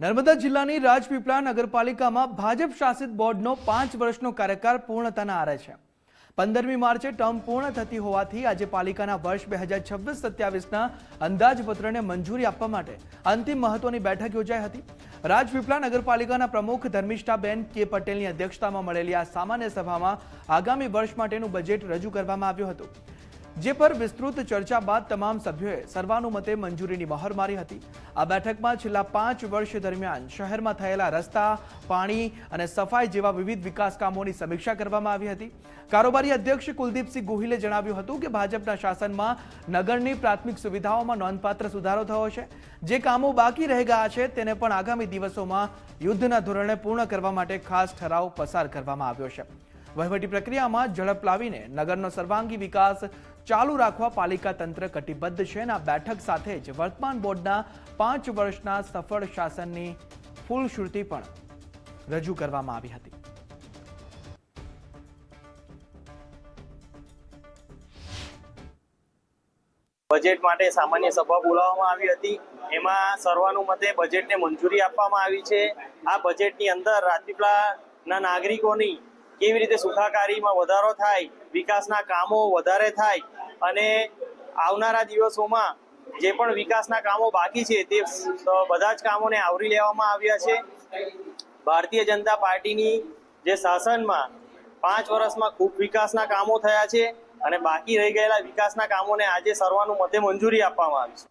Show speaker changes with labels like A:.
A: નર્મદા જિલ્લાની રાજપીપળા નગરપાલિકામાં ભાજપ શાસિત બોર્ડનો 5 વર્ષનો કાર્યકાળ પૂર્ણતાના આરે છે। 15મી માર્ચે ટર્મ પૂર્ણ થતી હોવાથી આજે પાલિકાના વર્ષ 2026-27ના અંદાજપત્રને મંજૂરી આપવા માટે અંતિમ મહત્વની બેઠક યોજાઈ હતી। રાજપીપળા નગરપાલિકાના પ્રમુખ ધર્મિષ્ઠાબેન કે પટેલની અધ્યક્ષતામાં મળેલી આ સામાન્ય સભામાં આગામી વર્ષ માટેનું બજેટ રજૂ કરવામાં આવ્યું હતું, જે પર વિસ્તૃત ચર્ચા બાદ તમામ સભ્યોએ સર્વાનુમતે મંજૂરીની મહોર મારી હતી। આ બેઠકમાં છેલ્લા 5 વર્ષ દરમિયાન શહેરમાં થયેલા રસ્તા, પાણી અને સફાઈ જેવા વિવિધ વિકાસ કામોની સમીક્ષા કરવામાં આવી હતી। કારોબારી અધ્યક્ષ કુલદીપસિંહ ગોહિલે જણાવ્યું હતું કે ભાજપના શાસનમાં નગરની પ્રાથમિક સુવિધાઓમાં નોંધપાત્ર સુધારો થયો છે। જે કામો બાકી રહી ગયા છે તેને પણ આગામી દિવસોમાં યુદ્ધના ધોરણે પૂર્ણ કરવા માટે ખાસ ઠરાવ પસાર કરવામાં આવ્યો છે। વહીવટી પ્રક્રિયામાં ઝડપ લાવીને નગરનો સર્વાંગી વિકાસ ચાલુ રાખવા પાલિકા તંત્ર કટિબદ્ધ છે। આ બેઠક સાથે જ વર્તમાન બોર્ડના 5 વર્ષના સફળ શાસનની ફૂલશ્રુતિ પણ રજૂ કરવામાં આવી હતી।
B: બજેટ માટે સામાન્ય સભા બોલાવવામાં આવી હતી। એમાં સર્વાનુમતે બજેટને મંજૂરી આપવામાં આવી છે। આ બજેટની અંદર રાજપીપળાના નાગરિકોની કેવી રીતે સુખાકારીમાં વધારો થાય, વિકાસના કામો વધારે થાય અને આવનારા દિવસોમાં જે પણ વિકાસના કામો બાકી છે તે બધા જ કામોને આવરી લેવામાં આવ્યા છે। ભારતીય જનતા પાર્ટીની જે શાસનમાં 5 વર્ષમાં ખૂબ વિકાસના કામો થયા છે અને બાકી રહી ગયેલા વિકાસના કામોને આજે સર્વાનુમતે મંજૂરી આપવામાં આવી છે।